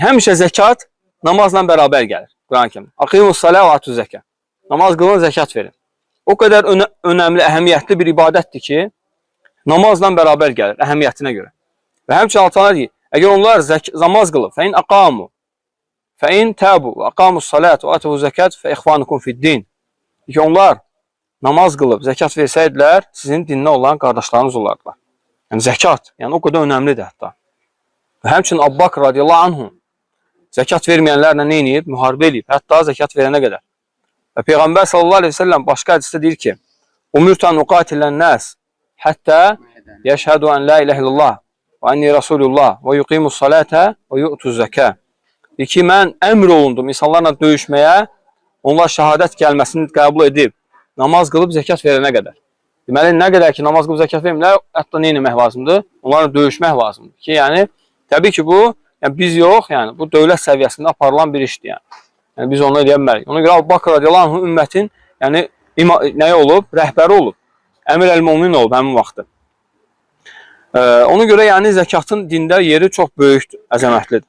həmişə zəkat namazla bərabər gəlir. Quran-Kərimdə. Aqimus-salə və atuz zəkə. Namaz qılın, zəkat verin. O qədər önəmli, əhəmiyyətli bir ibadətdir ki, namazla bərabər gəlir, əhəmiyyətinə görə. Və həmçinin altına deyir, əgər onlar namaz qılıb, fəin aqamu, fəin təbu, aqamus-salət və atuhu zəkat fə ixvanukum fid-din. Onlar namaz qılıb, zəkat versəydilər, sizin dinlə olan qardaşlarınız olardılar. Yəni zəkat, yəni o qədər önəmlidir hətta. Və həmçinin Əbu Bakr radiyallahu anhu zəkat verməyənlərlə nə edib? Müharibə edib, hətta zəkat verənə qədər. Və Peyğəmbər sallallahu aleyhi ve sellem başqa hədisdə deyir ki, Umirtu an uqatilən nəs həttə yəşhədu ən la ilahe illallah və anni rasulullah və yuqimus salətə və yu'tuz zəkə. Deyir ki, mən əmr olundum insanlarla döyüşməyə, onlar şəhadət gəlməsini qəbul edib, namaz qılıb zəkat verənə qədər. Deməli, nə qədər ki, namaz qılıb zəkat vermirlər, hətta nə etmək lazımdır? Onlarla döyüşmək lazımdır ki, yəni, təbii ki, bu, yəni, biz yox, yəni, bu dövlət səviyyəsində aparılan bir işdir, yəni. Yəni, biz onu eləyə bilmərik. Ona görə Əbu Bakr radiyallahu anhu ümmətin, yəni, nəyə olub? Rəhbəri olub. Əmir əl-Mömin olub həmin vaxtı. Ona görə, yəni, zəkatın dində yeri çox böyükdür, əzəmətlidir.